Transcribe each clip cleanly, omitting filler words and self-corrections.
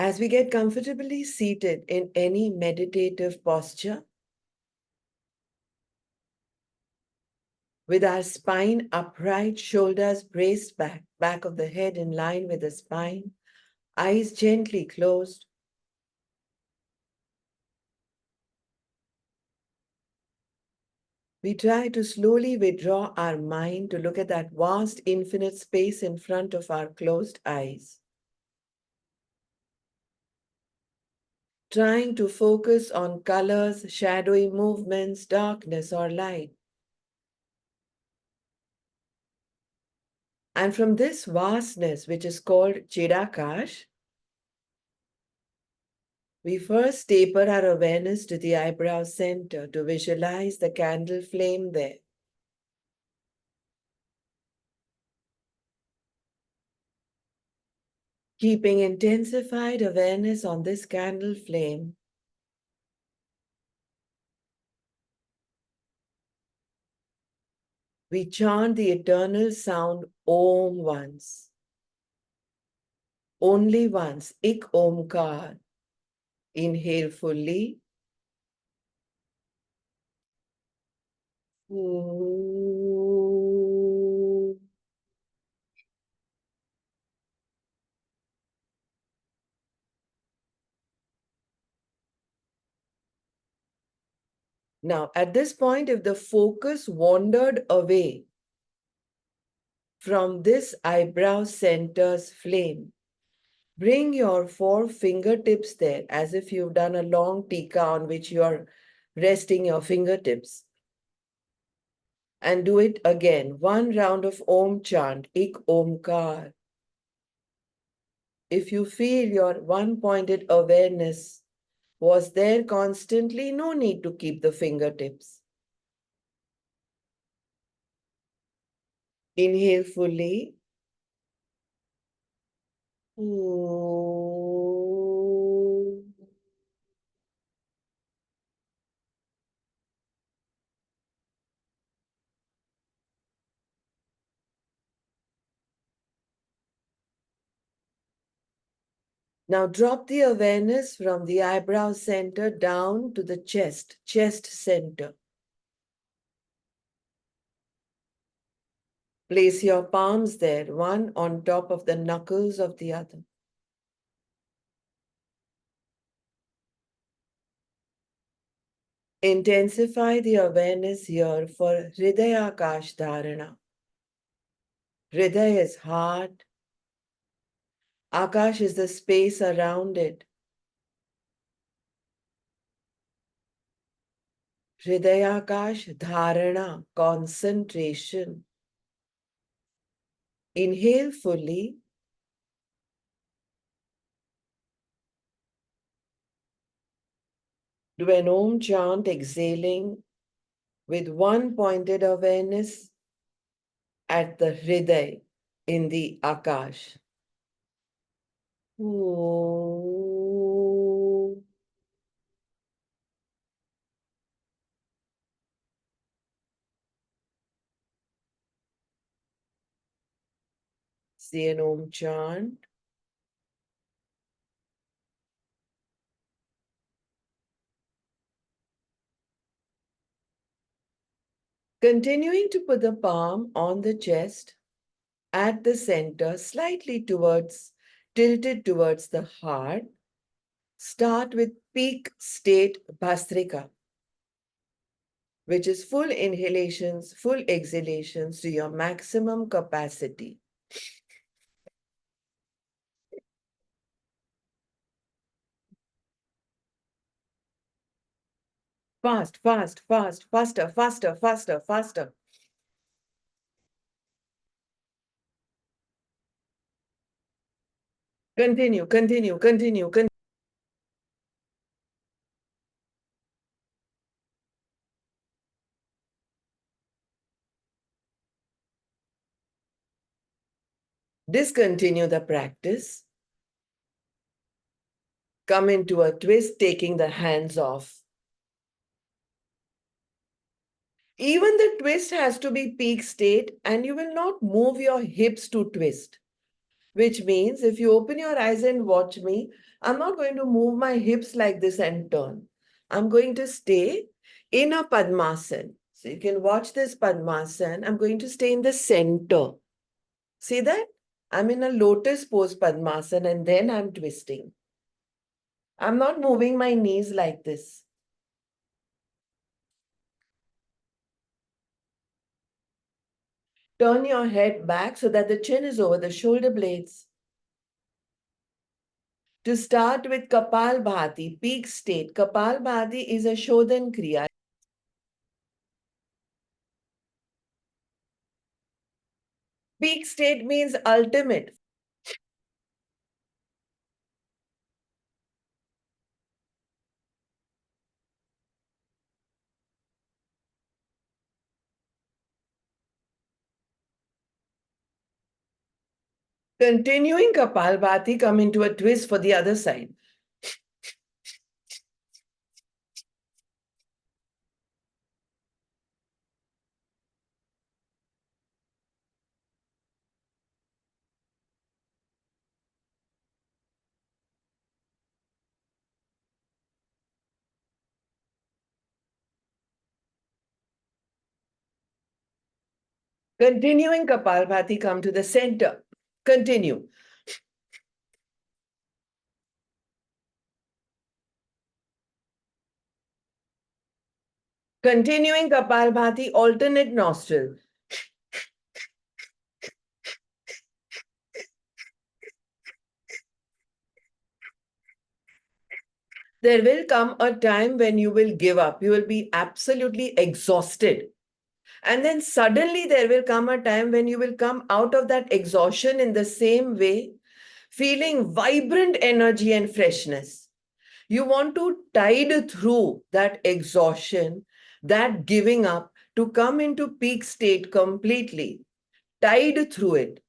As we get comfortably seated in any meditative posture, with our spine upright, shoulders braced back, back of the head in line with the spine, eyes gently closed, we try to slowly withdraw our mind to look at that vast infinite space in front of our closed eyes. Trying to focus on colors, shadowy movements, darkness or light. And from this vastness, which is called Chidakash, we first taper our awareness to the eyebrow center to visualize the candle flame there. Keeping intensified awareness on this candle flame, we chant the eternal sound Om once. Only once, Ik Omkar. Inhale fully. Now, at this point, if the focus wandered away from this eyebrow center's flame, bring your 4 fingertips there as if you've done a long tika on which you're resting your fingertips. And do it again. 1 round of Om chant, Ik Omkar. If you feel your one-pointed awareness was there constantly, no need to keep the fingertips. Inhale fully. Now drop the awareness from the eyebrow center down to the chest center. Place your palms there, one on top of the knuckles of the other. Intensify the awareness here for Hridaya Akash Dharana. Hridaya is heart. Akash is the space around it. Hridaya Akash Dharana, concentration. Inhale fully. Do an Om chant, exhaling with one pointed awareness at the Hriday in the Akash. Om. Say an Om chant. Continuing to put the palm on the chest at the center, slightly tilted towards the heart. Start with peak state Bhastrika, which is full inhalations, full exhalations to your maximum capacity. Fast, fast, fast, faster, faster, faster, faster. Continue, continue, continue, continue. Discontinue the practice. Come into a twist, taking the hands off. Even the twist has to be peak state, and you will not move your hips to twist. which means if you open your eyes and watch me, I'm not going to move my hips like this and turn. I'm going to stay in a Padmasana. So you can watch this Padmasana. I'm going to stay in the center. See that? I'm in a lotus pose Padmasana and then I'm twisting. I'm not moving my knees like this. Turn your head back so that the chin is over the shoulder blades. To start with Kapalbhati, peak state. Kapalbhati is a Shodhan Kriya. Peak state means ultimate. Continuing Kapalbhati, come into a twist for the other side. Continuing Kapalbhati, come to the center. Continue. Continuing Kapalbhati, alternate nostril. There will come a time when you will give up. You will be absolutely exhausted. And then suddenly there will come a time when you will come out of that exhaustion in the same way, feeling vibrant energy and freshness. You want to tide through that exhaustion, that giving up, to come into peak state completely. Tide through it.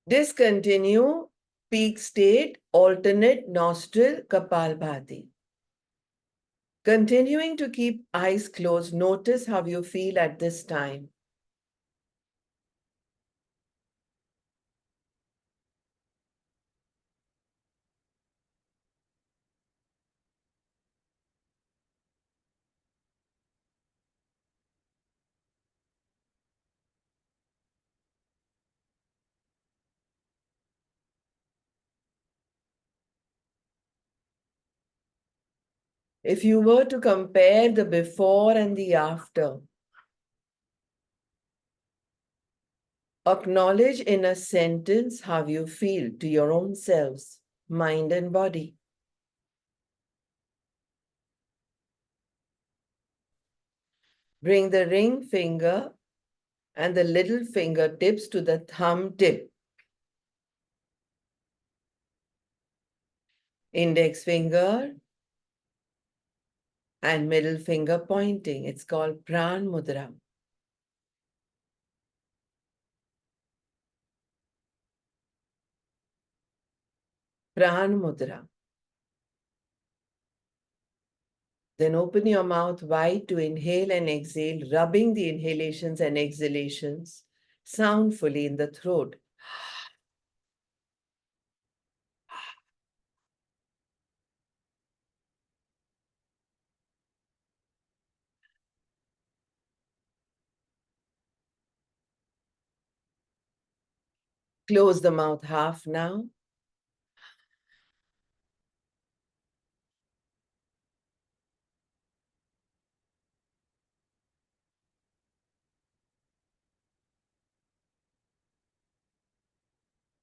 Discontinue peak state, alternate nostril, Kapalbhati. Continuing to keep eyes closed, notice how you feel at this time. If you were to compare the before and the after, acknowledge in a sentence how you feel to your own selves, mind and body. Bring the ring finger and the little fingertips to the thumb tip. Index finger and middle finger pointing. It's called Pran Mudra. Pran Mudra. Then open your mouth wide to inhale and exhale, rubbing the inhalations and exhalations soundfully in the throat. Close the mouth half now.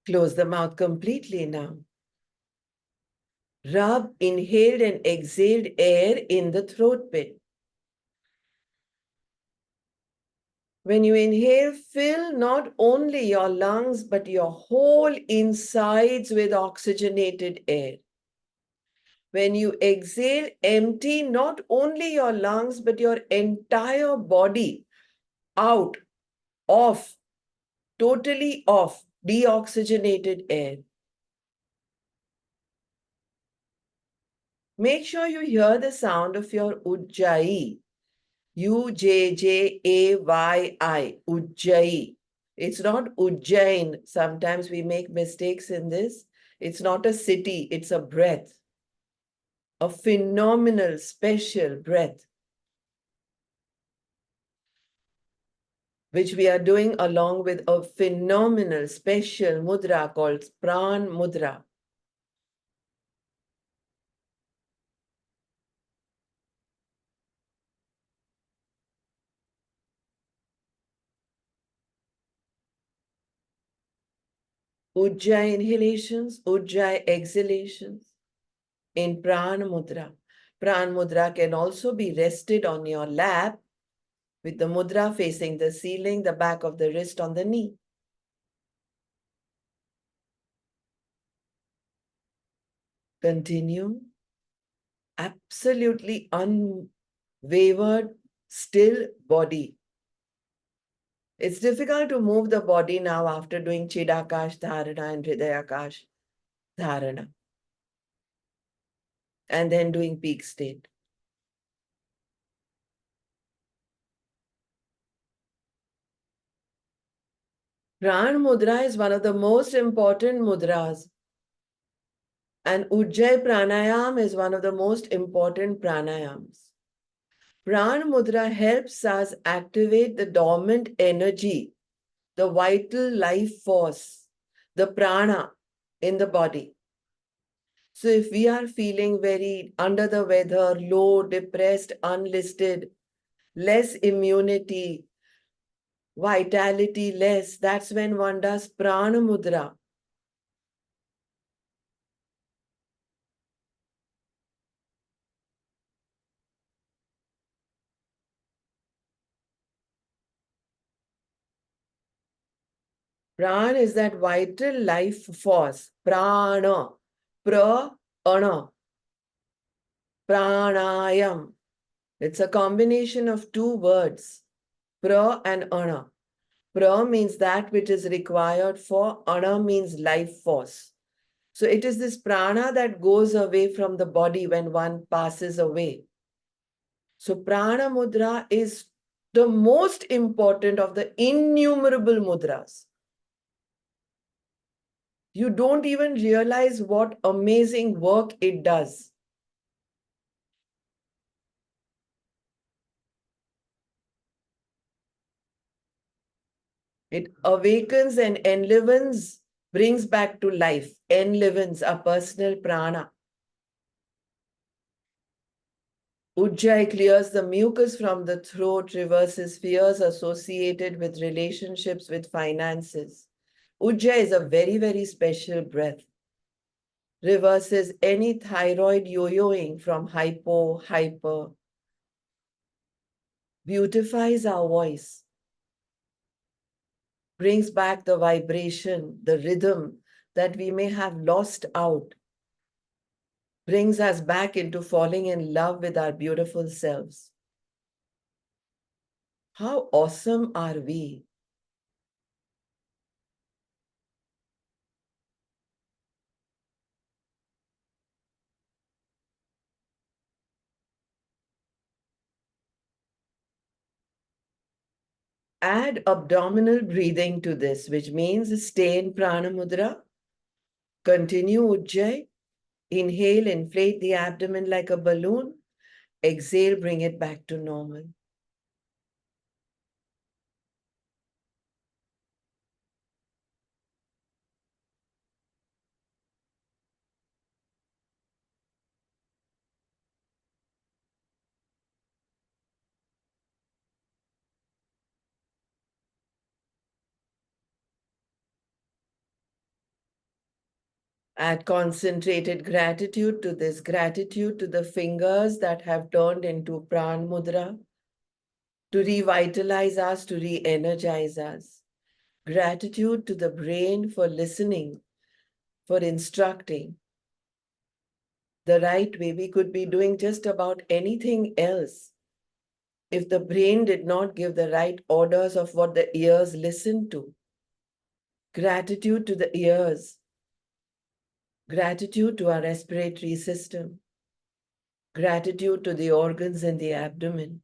Close the mouth completely now. Rub inhaled and exhaled air in the throat pit. When you inhale, fill not only your lungs but your whole insides with oxygenated air. When you exhale, empty not only your lungs but your entire body out, off, totally off, deoxygenated air. Make sure you hear the sound of your Ujjayi. Ujjayi. Ujjayi. It's not Ujjain. Sometimes we make mistakes in this. It's not a city, it's a breath. A phenomenal, special breath, which we are doing along with a phenomenal, special mudra called Pran Mudra. Ujjayi inhalations, Ujjayi exhalations in Pran Mudra. Pran Mudra can also be rested on your lap with the mudra facing the ceiling, the back of the wrist on the knee. Continue. Absolutely unwavered, still body. It's difficult to move the body now after doing Chidakash Dharana and Hridayakash Dharana, and then doing peak state. Pran Mudra is one of the most important mudras, and Ujjayi Pranayam is one of the most important pranayams. Pran Mudra helps us activate the dormant energy, the vital life force, the prana in the body. So if we are feeling very under the weather, low, depressed, unlisted, less immunity, vitality less, that's when one does prana mudra. Pran is that vital life force. Prana. Pra-ana. Pranayam. It's a combination of two words. Pra and ana. Pra means that which is required for, ana means life force. So it is this prana that goes away from the body when one passes away. So prana mudra is the most important of the innumerable mudras. You don't even realize what amazing work it does. It awakens and enlivens, brings back to life, enlivens a personal prana. Ujjayi clears the mucus from the throat, reverses fears associated with relationships with finances. Ujjayi is a very, very special breath. Reverses any thyroid yo-yoing from hypo, hyper. Beautifies our voice. Brings back the vibration, the rhythm that we may have lost out. Brings us back into falling in love with our beautiful selves. How awesome are we? Add abdominal breathing to this, which means stay in Prana Mudra. Continue Ujjayi. Inhale, inflate the abdomen like a balloon. Exhale, bring it back to normal. Add concentrated gratitude to this, gratitude to the fingers that have turned into Pran Mudra, to revitalize us, to re-energize us. Gratitude to the brain for listening, for instructing the right way. We could be doing just about anything else if the brain did not give the right orders of what the ears listen to. Gratitude to the ears. Gratitude to our respiratory system. Gratitude to the organs in the abdomen.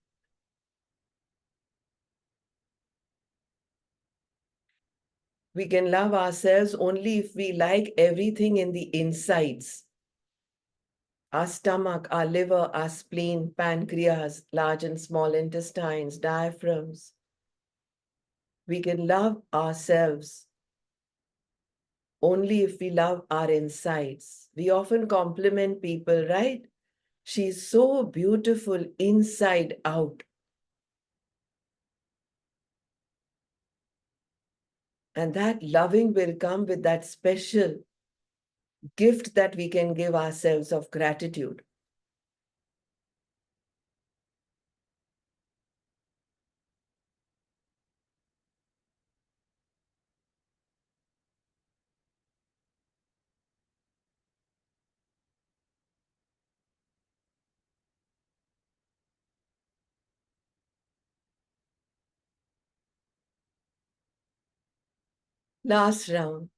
We can love ourselves only if we like everything in the insides. Our stomach, our liver, our spleen, pancreas, large and small intestines, diaphragms. We can love ourselves only if we love our insides. We often compliment people, right? She's so beautiful inside out. And that loving will come with that special gift that we can give ourselves of gratitude. Last round.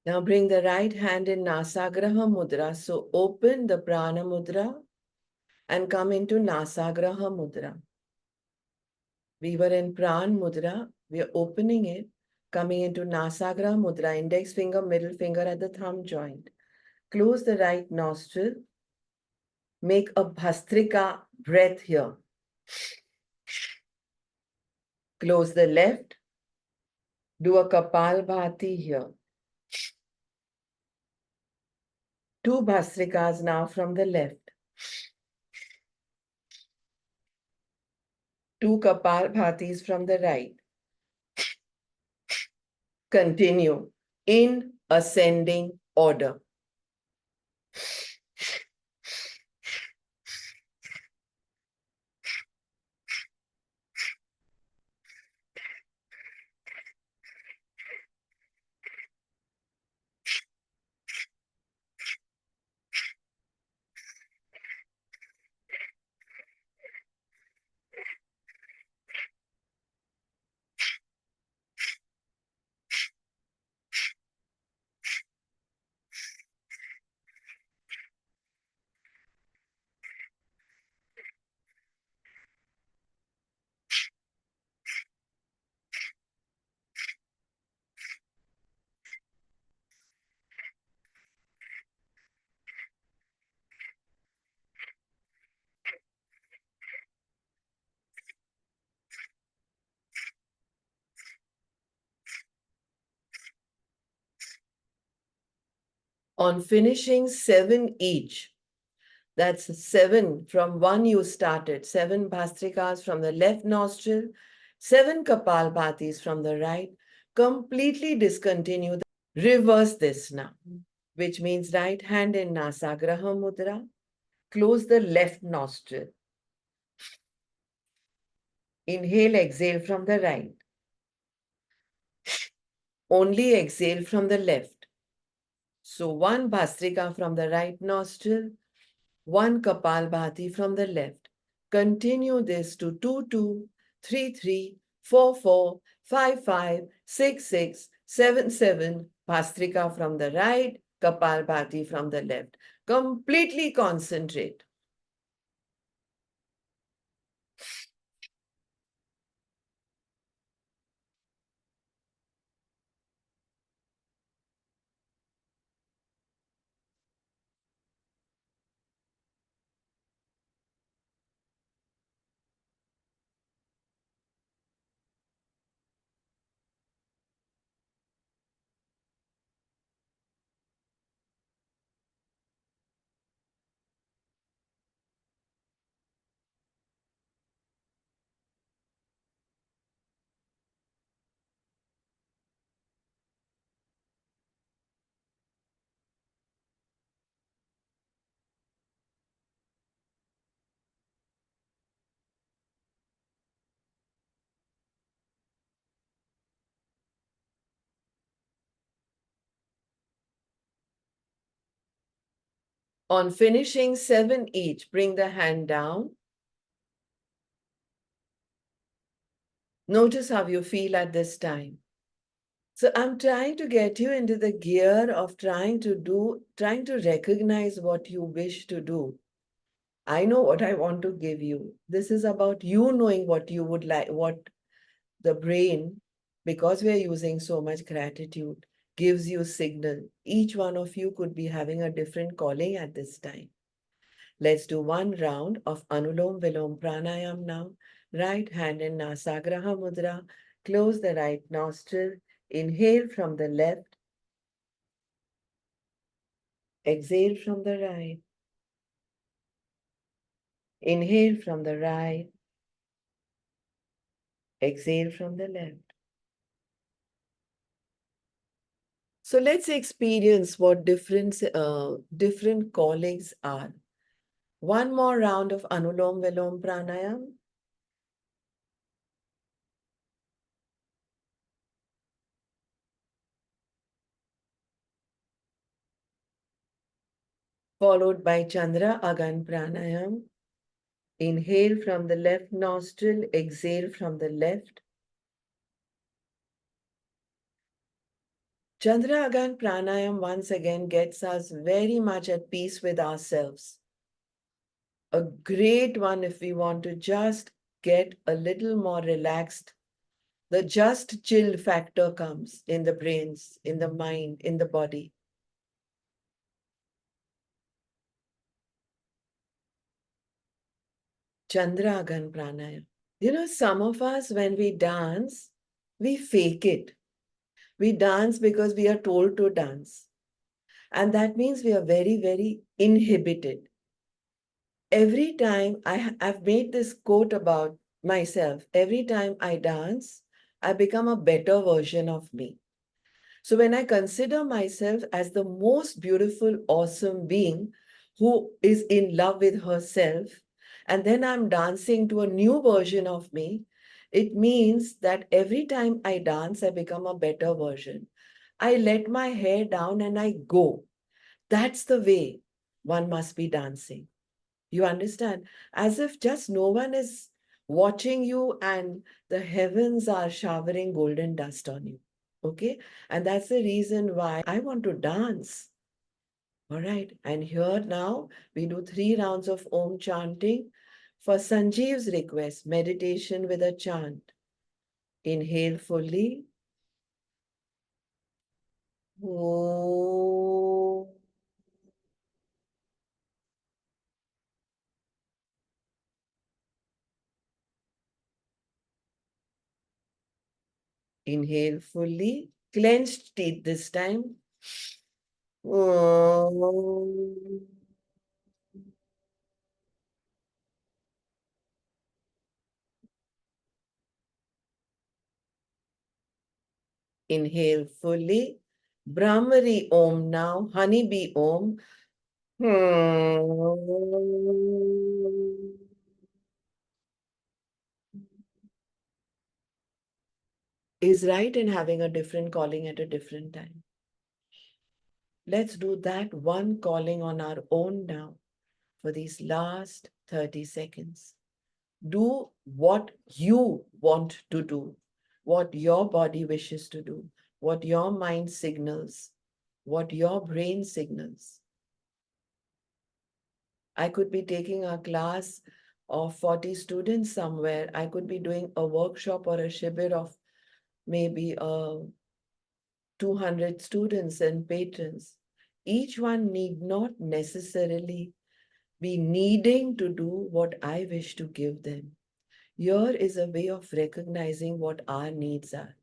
Now bring the right hand in Nasagraha Mudra. So open the Prana Mudra and come into Nasagraha Mudra. We were in Pran Mudra. We are opening it, coming into Nasagraha Mudra, index finger, middle finger at the thumb joint. Close the right nostril. Make a Bhastrika breath here. Close the left. Do a Kapalbhati here. 2 Bhastrikas now from the left. 2 Kapalbhatis from the right. Continue in ascending order. On finishing 7 each, that's 7 from 1 you started, 7 Bhastrikas from the left nostril, 7 Kapalbhatis from the right, completely discontinue. Reverse this now, which means right hand in Nasagraha Mudra, close the left nostril. Inhale, exhale from the right. Only exhale from the left. So 1 Bhastrika from the right nostril, 1 Kapalbhati from the left. Continue this to 2, 2, 3, 3, 4, 4, 5, 5, 6, 6, 7, 7. Bhastrika from the right, Kapalbhati from the left. Completely concentrate. On finishing 7 each, bring the hand down. 2 Bhastrikas from the left nostril, 1 Kapalbhati from the right. Continue this to 2, 2, 3, 3, 4, 4, 5, 5, 6, 7, 7. Bhastrika from the right, Kapalbhati from the left. Completely concentrate. Notice how you feel at this time. So I'm trying to get you into the gear of trying to recognize what you wish to do. I know what I want to give you. This is about you knowing what you would like, what the brain, because we are using so much gratitude, gives you signal. Each one of you could be having a different calling at this time. Let's do one round of Anulom Vilom Pranayam now. Right hand in Nasagraha Mudra. Close the right nostril. Inhale from the left. Exhale from the right. Inhale from the right. Exhale from the left. So let's experience what different callings are. One more round of Anulom Vilom Pranayam. Followed by Chandra Agan Pranayam. Inhale from the left nostril, exhale from the left. Chandra Agan Pranayam once again gets us very much at peace with ourselves. A great one if we want to just get a little more relaxed. The just chill factor comes in the brains, in the mind, in the body. Chandra Agan Pranayam. You know, some of us, when we dance, we fake it. We dance because we are told to dance. And that means we are very, very inhibited. Every time I've made this quote about myself, every time I dance, I become a better version of me. So when I consider myself as the most beautiful, awesome being who is in love with herself, and then I'm dancing to a new version of me, it means that every time I dance, I become a better version. I let my hair down and I go. That's the way one must be dancing. You understand? As if just no one is watching you and the heavens are showering golden dust on you. Okay? And that's the reason why I want to dance. All right. And here now we do 3 rounds of Om chanting. For Sanjeev's request, meditation with a chant. Inhale fully. Om. Inhale fully. Clenched teeth this time. Om. Inhale fully. Brahmari Om now. Honeybee Om. Is right in having a different calling at a different time. Let's do that one calling on our own now for these last 30 seconds. Do what you want to do, what your body wishes to do, what your mind signals, what your brain signals. I could be taking a class of 40 students somewhere. I could be doing a workshop or a shibir of maybe 200 students and patrons. Each one need not necessarily be needing to do what I wish to give them. Here is a way of recognizing what our needs are.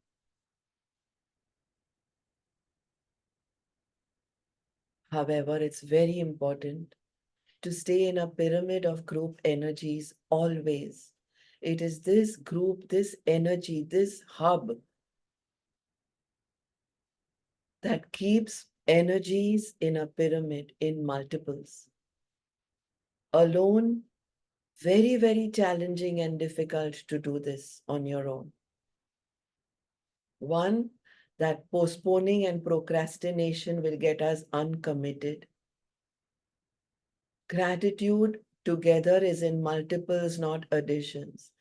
However, it's very important to stay in a pyramid of group energies always. It is this group, this energy, this hub that keeps energies in a pyramid in multiples. Alone, very, very challenging and difficult to do this on your own. One, that postponing and procrastination will get us uncommitted. Gratitude together is in multiples, not additions.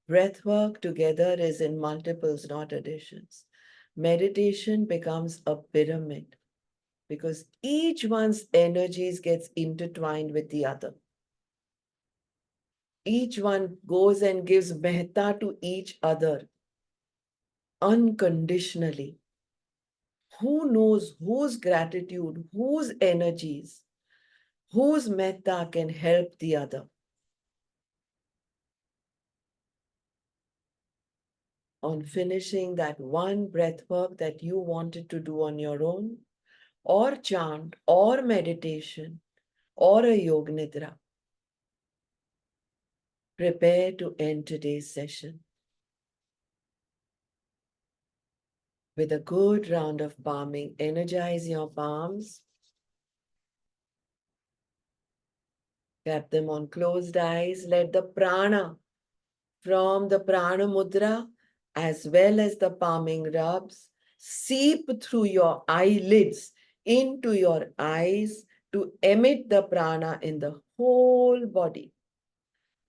Breathwork together is in multiples, not additions. Meditation becomes a pyramid because each one's energies gets intertwined with the other. Each one goes and gives metta to each other unconditionally. Who knows whose gratitude, whose energies, whose metta can help the other? On finishing that one breath work that you wanted to do on your own, or chant, or meditation, or a yoga nidra, prepare to end today's session with a good round of palming. Energize your palms. Tap them on closed eyes. Let the prana from the prana mudra as well as the palming rubs seep through your eyelids into your eyes to emit the prana in the whole body.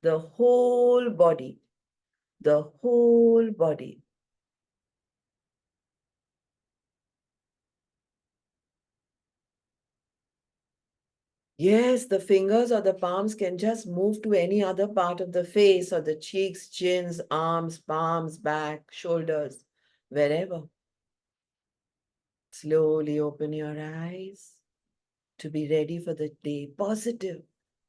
The whole body. The whole body. Yes, the fingers or the palms can just move to any other part of the face or the cheeks, chins, arms, palms, back, shoulders, wherever. Slowly open your eyes to be ready for the day. Positive,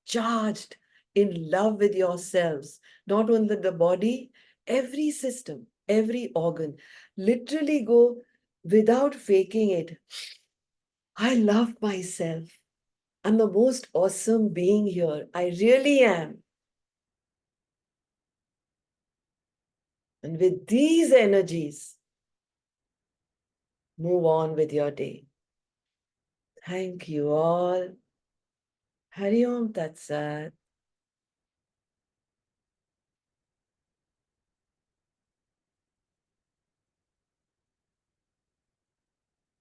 charged, in love with yourselves. Not only the body, every system, every organ. Literally go without faking it. I love myself. I'm the most awesome being here. I really am. And with these energies, move on with your day. Thank you all. Hari Om Tat Sat.